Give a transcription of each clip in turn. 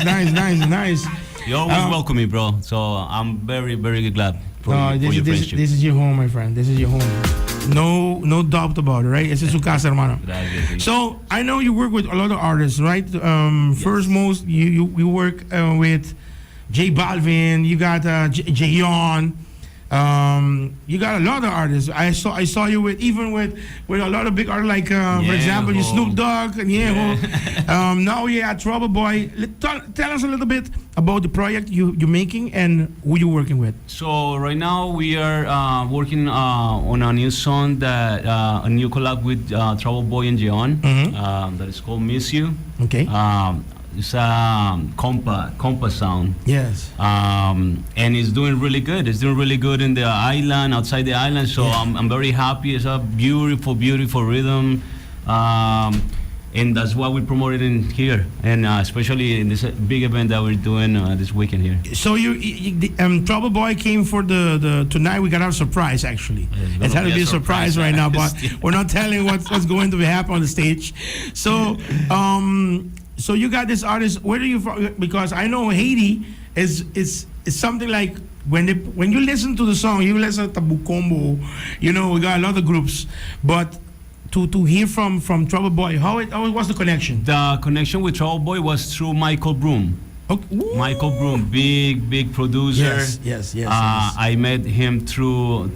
nice. You always welcome me, bro. So I'm very, very glad for your friendship. This is your home, my friend. This is your home. No doubt about it, right? Esa es su casa, hermano. So I know you work with a lot of artists, right? First, most you work with J Balvin. You got JHAY. You got a lot of artists. I saw you with a lot of big artists like for example you Snoop Dogg and now you're at TROUBLEBOY. Tell us a little bit about the project you're making and who you're working with. So right now we are working on a new song that a new collab with TROUBLEBOY and JHAY that is called Miss You. Okay. It's a compa sound. Yes. And it's doing really good. It's doing really good in the island, outside the island. So I'm very happy. It's a beautiful rhythm. And that's why we promoted in here, and especially in this big event that we're doing this weekend here. So TROUBLEBOY came for the tonight. We got our surprise actually. It's had to be a surprise right now, but we're not telling what's going to happen on the stage. So so you got this artist. Where are you from? Because I know Haiti is something like when you listen to the song, you listen to Bukombo. You know, we got a lot of groups, but to hear from TROUBLEBOY, how was the connection? The connection with TROUBLEBOY was through Michael Broom. Okay. Michael Broom, big producer. Yes. I met him through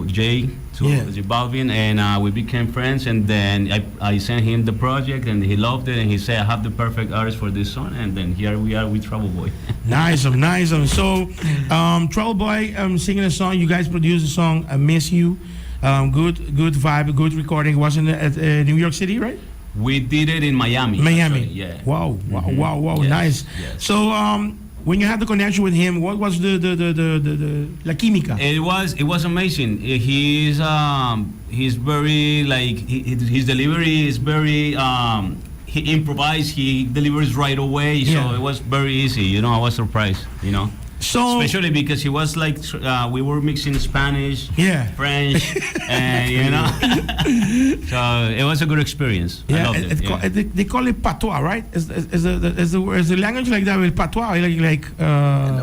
J Balvin, and we became friends. And then I sent him the project, and he loved it. And he said, "I have the perfect artist for this song." And then here we are with TROUBLEBOY. Nice. So TROUBLEBOY singing a song. You guys produced a song, "I Miss You." Good vibe, good recording. Wasn't it at New York City, right? We did it in Miami. Actually, yeah. Wow, yes, Yes. nice. So when you had the connection with him, what was the la química? It was amazing. He's very like his delivery is very he improvised. He delivers right away. So it was very easy. I was surprised. So, especially because he was like we were mixing Spanish, French, and so it was a good experience. I loved it. They call it patois, right? Is the language like that with patois? Like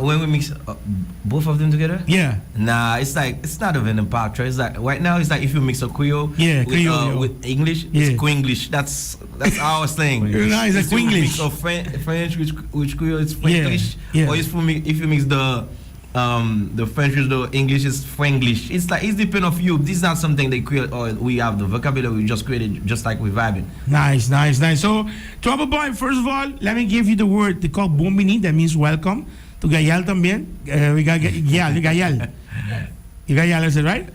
when we mix both of them together? Yeah. Nah, it's not even a patois. It's like right now it's like if you mix a Creole, with English, it's Quenglish. That's our slang. Nice, like Quenglish. Of French which Creole is French, or if you mix the French with the English is Franglish. It's depend of you. This is not something they create or we have the vocabulary. We just created just like we're vibing. Nice. So TROUBLEBOY, first of all, let me give you the word they call Bombini. That means welcome. To Gayal también. We got Gayal. Gayal, is it right?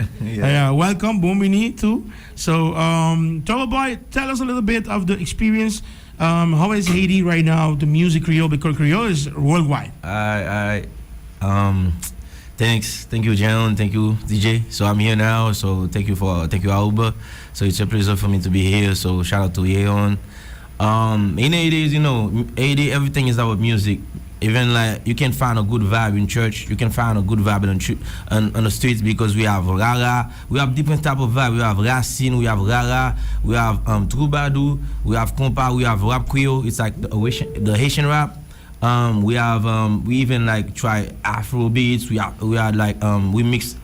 Welcome, Bombini too. So TROUBLEBOY, tell us a little bit of the experience. How is Haiti right now? The music Creole, because Creole is worldwide. Thank you, John. Thank you, DJ. So I'm here now. So thank you, Auba. So it's a pleasure for me to be here. So shout out to Yeon. In Haiti, Haiti, everything is about music. Even like you can find a good vibe in church, you can find a good vibe on the streets because we have rara, we have different type of vibe. We have racine, we have rara, we have troubadour, we have compa, we have rap Creole. It's like the Haitian rap. We even like try Afro beats. We mix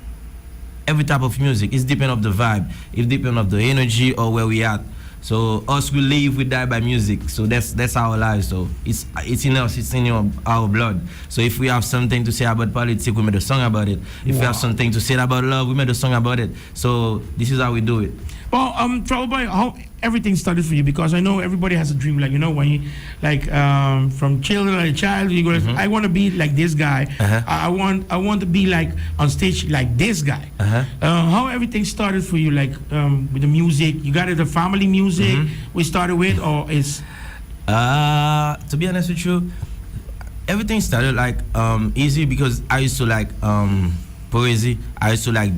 every type of music. It's depend of the vibe. It depend of the energy or where we at. So us we live, we die by music. So that's our life. So it's in us, it's in our blood. So if we have something to say about politics, we made a song about it. If we have something to say about love, we made a song about it. So this is how we do it. Well, TROUBLEBOY, how everything started for you? Because I know everybody has a dream. Like when you from child, you go. I want to be like this guy. I want to be like on stage like this guy. How everything started for you? Like with the music, you got it. The family music we started with, or is? To be honest with you, everything started like easy because I used to like poesy. I used to like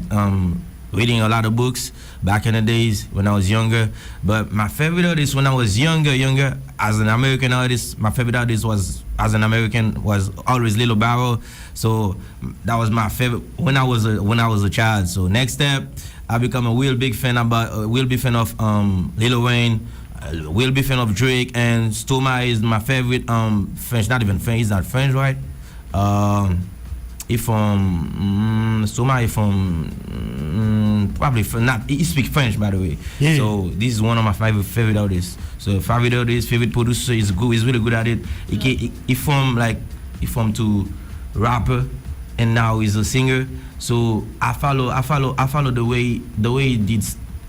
reading a lot of books back in the days when I was younger. But my favorite artist when I was younger, as an American artist, my favorite artist was always Lil Barrow. So that was my favorite when I was a child. So next step, I become a real big fan of Lil Wayne, Will be fan of Drake, and Stoma is my favorite French. Not even French. He's not French, right? He from Stoma. He from probably from, not. He speak French, by the way. Yeah. So this is one of my favorite artists. So favorite artist, favorite producer. He's good. He's really good at it. He from to rapper, and now he's a singer. So I follow the way he did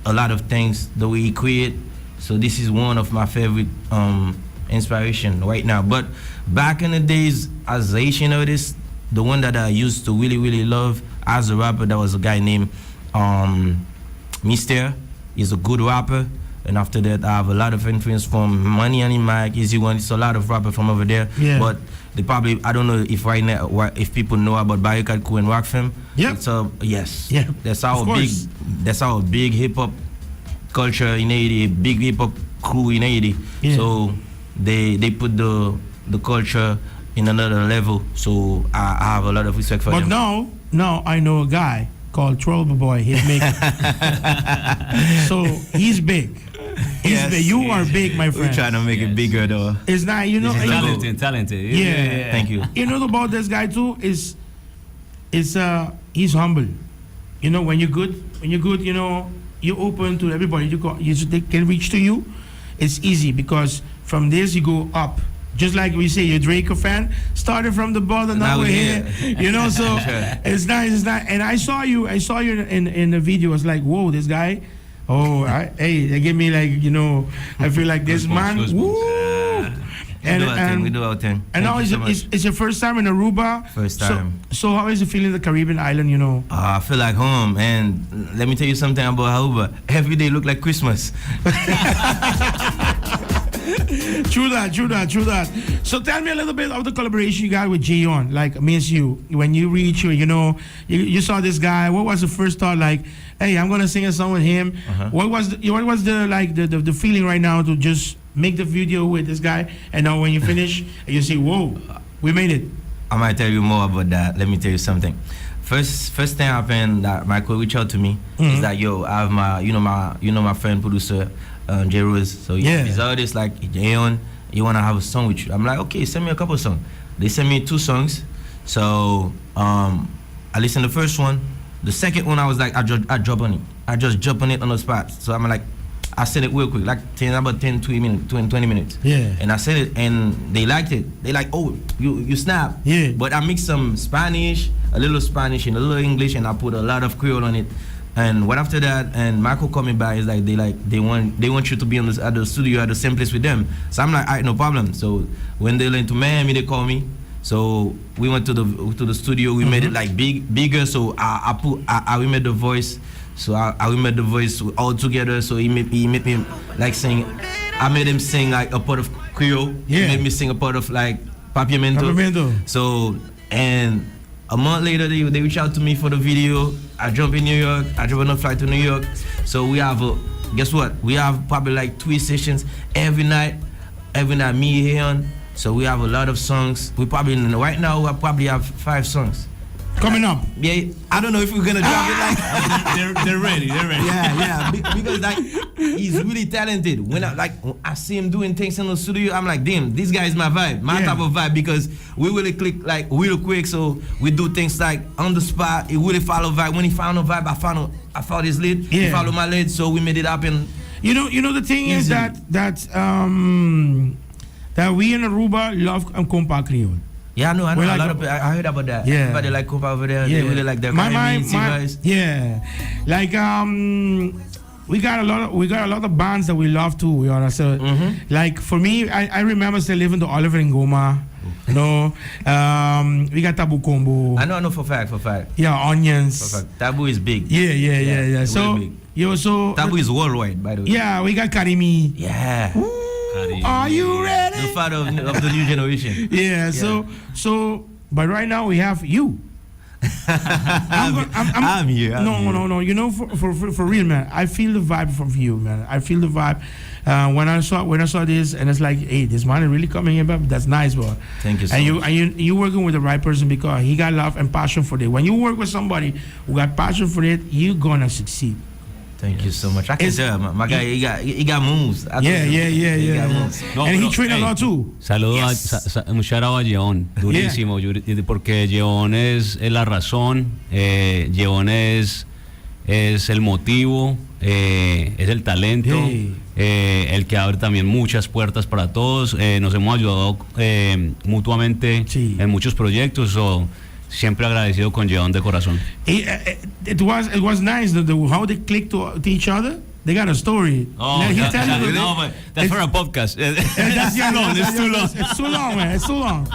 a lot of things, the way he create. So this is one of my favorite inspiration right now. But back in the days as a Haitian artist, the one that I used to really love as a rapper, that was a guy named Mister. He's a good rapper. And after that, I have a lot of influence from Money and Mike, Easy One. It's a lot of rappers from over there. Yeah. But they probably, I don't know if right now, if people know about Biocat Crew and Rock Fam. Yep. It's yes. Yeah. That's our big hip hop culture in Haiti, big hip hop crew in Haiti. Yeah. So they put the culture in another level. So I have a lot of respect for them. But now I know a guy called TROUBLEBOY, HITMAKer. So he's big. You are big, my friend. We're trying to make it bigger, though. It's not, you know. Talented. Yeah. Thank you. You know about this guy too is he's humble. You know, when you're good, you know, you're open to everybody. They can reach to you. It's easy because from this you go up. Just like we say, you're a Drake fan, started from the bottom, now we're here. You know, so Sure. it's nice. And I saw you in the video. I was like, whoa, this guy. Oh, hey, they give me like, you know, I feel like this man. Woo! We do our thing. And now it's your first time in Aruba. First time. So how is it feeling the Caribbean island, you know? I feel like home, and let me tell you something about Aruba. Every day look like Christmas. True that. So tell me a little bit of the collaboration you got with Jay on. Like, means you when you reach you know, you saw this guy. What was the first thought? Like, hey, I'm gonna sing a song with him. What was the feeling right now to just make the video with this guy? And now when you finish, you say, whoa, we made it. I might tell you more about that. Let me tell you something. First thing happened that Michael reached out to me is that I have my friend producer J Rose. So he's artist like Jayon, you wanna have a song with you. I'm like, okay, send me a couple songs. They sent me 2 songs. So I listened to the first one. The second one I was like, I drop on it. I just jump on it on the spot. So I'm like, I said it real quick, like about 10, 20 minutes. Yeah. And I said it and they liked it. They like, oh, you snap. Yeah. But I mixed some Spanish, a little Spanish and a little English, and I put a lot of Creole on it. And what after that, and Michael coming by is like they want you to be at the studio at the same place with them. So I'm like, all right, no problem. So when they went to Miami, they call me. So we went to the studio. We made it like bigger. So we made the voice. So we made the voice all together. So he made me like sing. I made him sing like a part of Creole. Yeah. He made me sing a part of like Papiamento. So and a month later, they reach out to me for the video. I jump in New York. I jump on a flight to New York. So we have guess what? We have probably like 3 sessions every night. Me here. So we have a lot of songs. Right now we probably have 5 songs coming up. Yeah, I don't know if we're gonna drop it like. They're ready. Yeah. Because like he's really talented. When I see him doing things in the studio, I'm like, damn, this guy is my vibe, type of vibe. Because we really click like real quick. So we do things like on the spot. He really follow vibe. When he found a vibe, I found his lead. Yeah. He followed my lead. So we made it happen. You know the thing is that we in Aruba love compa Creole. Yeah, I know. Like, a lot of I heard about that. Yeah. Everybody like compa over there. Yeah. They really like their guys. Yeah, like we got a lot of bands that we love too. You know, so like for me, I remember still living to Oliver and Goma. You know, we got Tabu Combo. I know for fact. Yeah, Onions. For fact. Tabu is big. Yeah. So big. Tabu is worldwide, by the way. Yeah, we got Karimi. Yeah. Are you ready? The father of the new generation. Yeah. So, but right now we have you. I'm here. No. You know, for real, man. I feel the vibe from you, man. I feel the vibe. When I saw this, and it's like, hey, this man is really coming in, but that's nice, bro. Thank you so much. And you working with the right person because he got love and passion for it. When you work with somebody who got passion for it, you're gonna succeed. Thank you so much. I can tell, my guy, he got moves. Yeah. He got moves. No, And he pero, trained a hey, lot too. Saludos, un shout out a Yeon, durísimo, porque Yeon es la razón, Yeon es el motivo, es el talento, el que abre también muchas puertas para todos. Nos hemos ayudado mutuamente en muchos proyectos. So, siempre agradecido con Yeon de corazón. It was nice how they clicked to each other. They got a story. Oh, no, but that's for a podcast. That's too long. It's too long. It's too long, man. It's too long.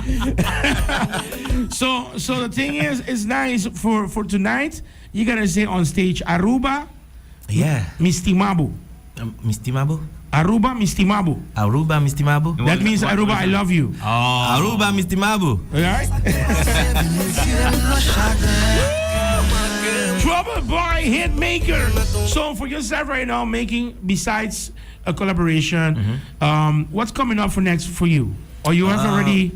So the thing is, it's nice for tonight. You gotta say on stage, Aruba, Mistimabu. Mistimabu? Aruba, Mistimabu. Aruba, Mistimabu? That means Aruba, I love you. Oh. Aruba, Mistimabu. All right? Troubleboy, Hitmaker. So for yourself right now, making, besides a collaboration, what's coming up for next for you? Or you have already...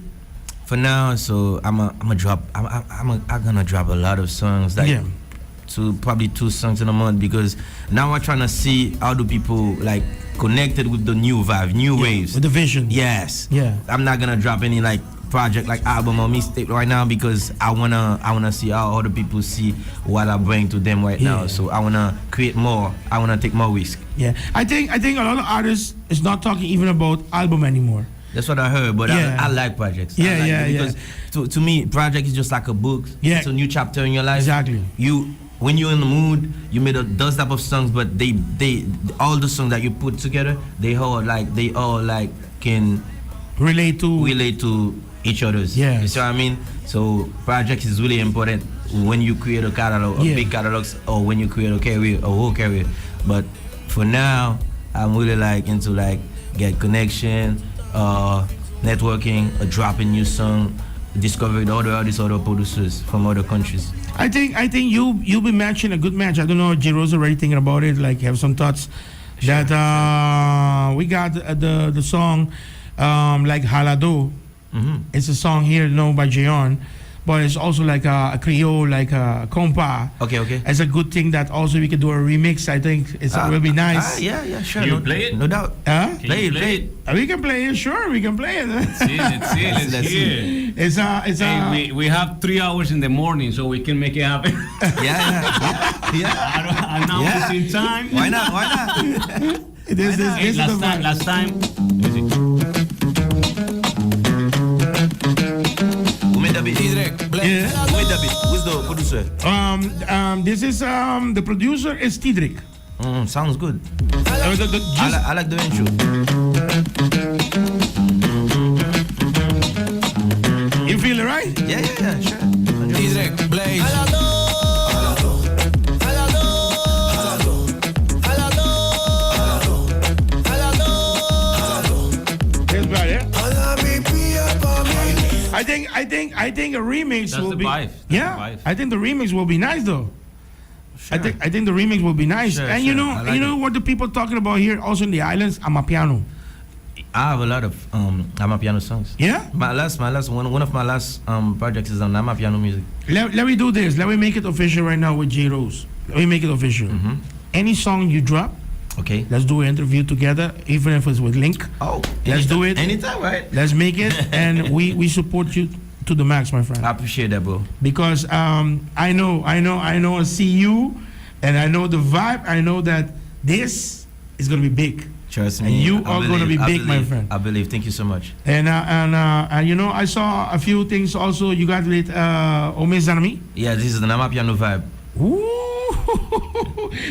For now, so I'm gonna drop a lot of songs, like probably 2 songs in a month, because now I'm trying to see how do people like connected with the new vibe, new waves, with the vision. Yes. Yeah. I'm not gonna drop any like project like album or mixtape right now, because I wanna see how other people see what I bring to them right now. So I wanna create more. I wanna take more risk. Yeah. I think a lot of artists is not talking even about album anymore. That's what I heard, but I like projects. Because to me, project is just like a book. Yeah. It's a new chapter in your life. Exactly. When you're in the mood, you made those type of songs, but they all the songs that you put together, they all can relate to each other's. Yeah. You see what I mean? So projects is really important when you create a catalog, a big catalogs, or when you create a whole career. But for now, I'm really like into like get connection, networking, dropping new song, discovering other artists, other producers from other countries. I think you'll be matching a good match. I don't know if J-Rose already thinking about it, like have some thoughts. Sure. That we got the song like Halado. It's a song here known by Jeon, but it's also like a Creole, like a compa. Okay. It's a good thing that also we can do a remix. I think it will be nice. Yeah, sure. You play it? No doubt. Play it. We can play it. Sure, we can play it. Let's see. We have 3 hours in the morning, so we can make it happen. Yeah. I'm not wasting time. Why not? Last time. Who's the producer? This is the producer is Tidrik. Sounds good. I like the intro. You feel it, right? Yeah, sure. Tidrik, Blaze. That's about it. I think a remix That's will the be. vibe. I think the remix will be nice though. Sure. I think the remix will be nice. Sure, and sure. you I know like what the people talking about here also in the islands, Amapiano. I have a lot of Amapiano songs. Yeah? One of my last projects is on Amapiano music. Let me do this. Let me make it official right now with J-Rose. Let me make it official. Any song you drop, okay, let's do an interview together, even if it's with Link. Oh, let's do it. Anytime, right? Let's make it, and we support you to the max, my friend. I appreciate that, bro. Because I know, I see you, and I know the vibe. I know that this is gonna be big. Trust me. And you are gonna be big, my friend. I believe. Thank you so much. And you know, I saw a few things also. You got with Ome Zanami. Yeah, this is the Amapiano vibe. Ooh.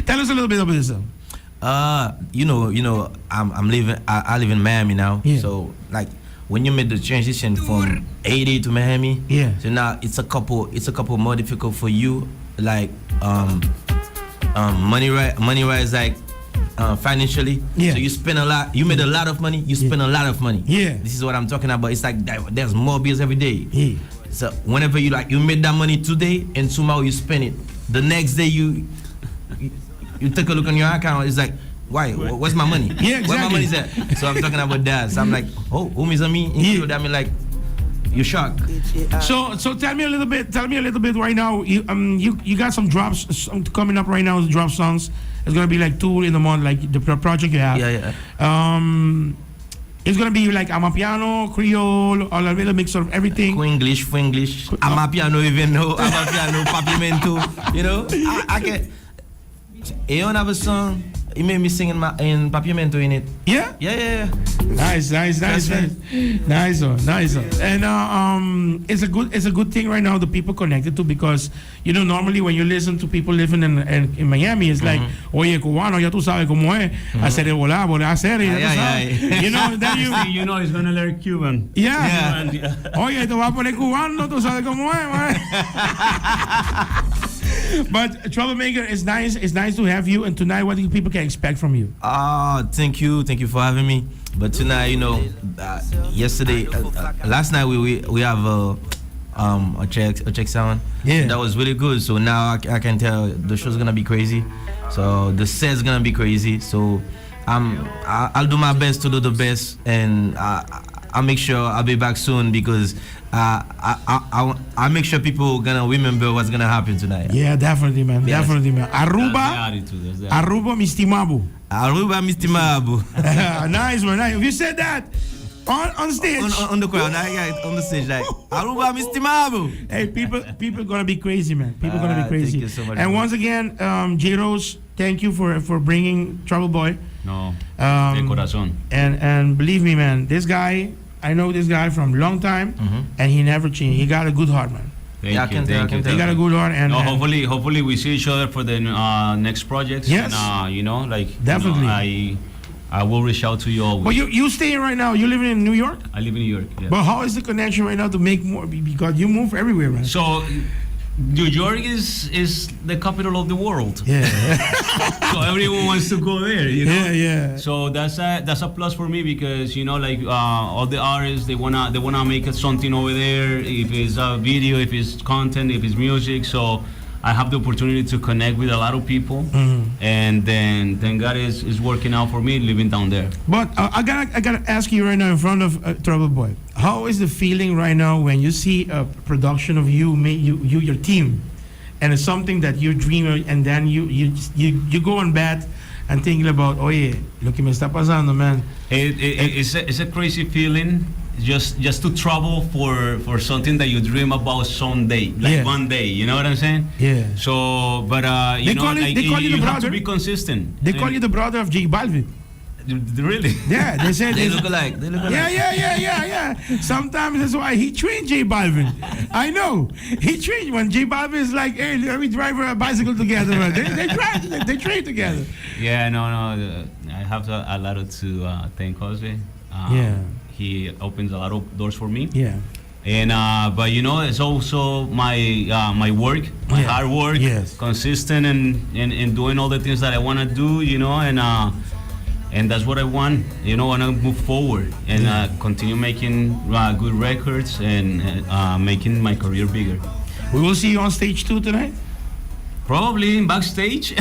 Tell us a little bit about this. You know, I'm living. I live in Miami now. Yeah. So like, when you made the transition from 80 to Miami, so now it's a couple more difficult for you, like money wise, like financially. So you spend a lot. You made a lot of money. You spend a lot of money. Yeah. This is what I'm talking about. It's like there's more bills every day. Yeah. So whenever you made that money today and tomorrow you spend it, the next day you take a look on your account. It's like, why? Where's my money? Yeah, exactly. Where my money's at? So I'm talking about that. So I'm like, oh, homies on me. I mean, like, you're shocked. So tell me a little bit right now. You got some drops coming up right now. Drop songs. It's gonna be like 2 in the month, like the project you have. It's gonna be like Amapiano, Creole, or a little mix of everything. English, Amapiano, even though Amapiano, Papimento. You know, I can. Aeon have a song. He made me sing in Papimento in it. Yeah? Yeah. Nice. Nice one. And it's a good thing right now the people connected to, because normally when you listen to people living in Miami, it's like, oye, cubano, ya tú sabes cómo es, hacer volar, hacer, then he's gonna learn Cuban. Yeah. Oye, tú vas a poner cubano, tú sabes cómo es. But Troublemaker, it's nice to have you. And tonight, what do people can expect from you? Thank you for having me. But tonight, yesterday, last night we have a check sound. Yeah, that was really good. So now I can tell the show's gonna be crazy. So the set's gonna be crazy. So I'll do my best to do the best, and I'll make sure I'll be back soon, because I'll make sure people gonna remember what's gonna happen tonight. Yeah, definitely, man. Yes. Definitely, man. Aruba, Mistimabu. Aruba, Mistimabu. Nice, man. Nice. You said that on stage. On the crowd, on the stage, like Aruba, Mistimabu. Hey, people gonna be crazy, man. People gonna be crazy. Thank you so much. And once again, J Rose, thank you for bringing Troubleboy. No, de corazón. And believe me, man, this guy, I know this guy from a long time, and he never changed. He got a good heart, man. Thank you. He got a good heart, and hopefully we see each other for the next projects. Yes. And, definitely. I will reach out to you always. But you staying right now? You living in New York? I live in New York. Yeah. But how is the connection right now to make more? Because you move everywhere, man. So, New York is the capital of the world. Yeah. So everyone wants to go there, Yeah. So that's a plus for me, because all the artists, they wanna make something over there. If it's a video, if it's content, if it's music. So I have the opportunity to connect with a lot of people, and then God is working out for me living down there. But I gotta ask you right now in front of Troubleboy, how is the feeling right now when you see a production of you your team, and it's something that you dream of, and then you go on bed and thinking about, oh yeah, lo que me está pasando, man. It's a crazy feeling. Just to travel for something that you dream about someday, one day, you know what I'm saying? Yeah. So, but they call you have to be consistent. They call you the brother of J Balvin. Really? Yeah, they said they look alike. Yeah. Sometimes that's why he trained J Balvin. I know he trained when J Balvin is like, hey, let me drive a bicycle together. They train together. Yeah, no. I have a lot to thank Jose. He opens a lot of doors for me. Yeah. And but it's also my work, my hard work, consistent and doing all the things that I want to do, and that's what I want. I want to move forward and continue making good records and making my career bigger. We will see you on stage 2 tonight. Probably in backstage. You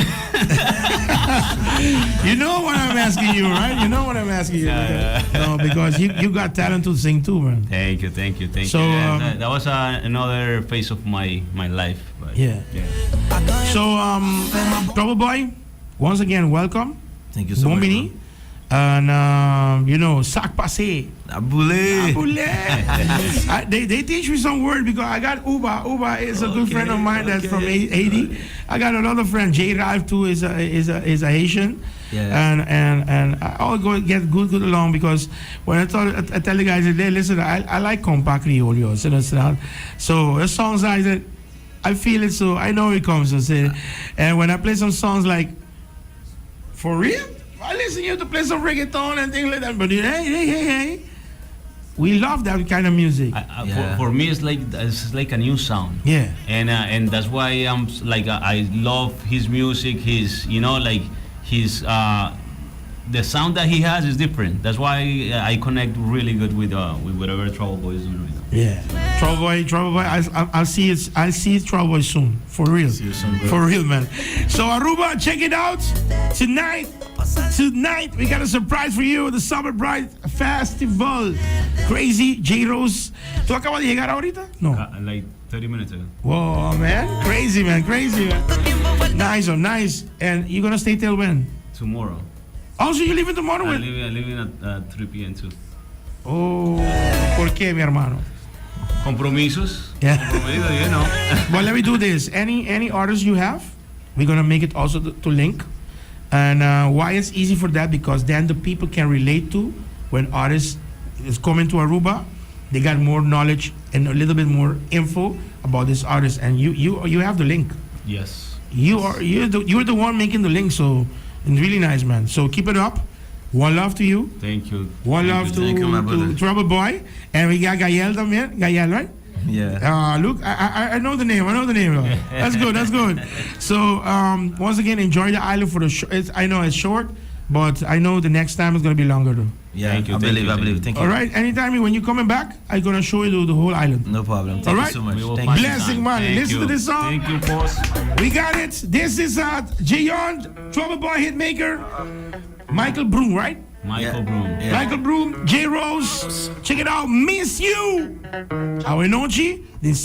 know what I'm asking you, right? You know what I'm asking you. No, because you got talent to sing too, man. Thank you. So that was another phase of my life. But yeah. So Troubleboy, once again, welcome. Thank you so much. Bro. And sac passé. Aboulé. They teach me some words, because I got Uba. Uba is a good friend of mine that's from Haiti. I got another friend, J Ralph too, is a Haitian. Yeah. And I all get good along, because when I tell the guys, they listen, I like compa Creole, so the songs I feel it, so I know it comes. And when I play some songs like, for real, I listen to you to play some reggaeton and things like that. But hey, we love that kind of music. For me, it's like a new sound. Yeah. And that's why I'm like I love his music. His the sound that he has is different. That's why I connect really good with whatever Troubleboy is doing right now. Yeah, Troubleboy. I'll see Troubleboy soon. For real. See you soon, bro. For real, man. So Aruba, check it out tonight. Tonight, we got a surprise for you, the Summer Bright Festival. Crazy J Rose. ¿Tú acabas de llegar ahorita? No. Like 30 minutes ago. Whoa, man. Crazy, man. Crazy, man. Nice, oh, nice. And you're going to stay till when? Tomorrow. Also, you leaving tomorrow? I'm leaving at 3 p.m. too. Oh, ¿por qué, mi hermano? Compromisos. Yeah. Compromisos, you know. Well, let me do this. Any artists you have, we're going to make it also to link. And why it's easy for that? Because then the people can relate to when artists is coming to Aruba, they got more knowledge and a little bit more info about this artist. And you have the link. Yes. You're the one making the link. So it's really nice, man. So keep it up. One love to you. Thank you. One love to Trouble Boy. And we got Gael también. Gael, right? Yeah. Look, I know the name. That's good. That's good. So once again, enjoy the island for the show. I know it's short, but I know the next time is gonna be longer too. Yeah, Thank you, I believe. Thank you. All right. Anytime when you're coming back, I'm gonna show you the whole island. No problem. Thank All you right. so much. We will Thank find you. Blessing, time. man. Thank Listen you. to this song. Thank you, boss. We got it. This is J.HAY, Trouble Boy, Hitmaker, Michael Broom, right? Michael Broom. Yeah. Michael Broom, J Rose. Check it out. Miss You. Our Nochi. This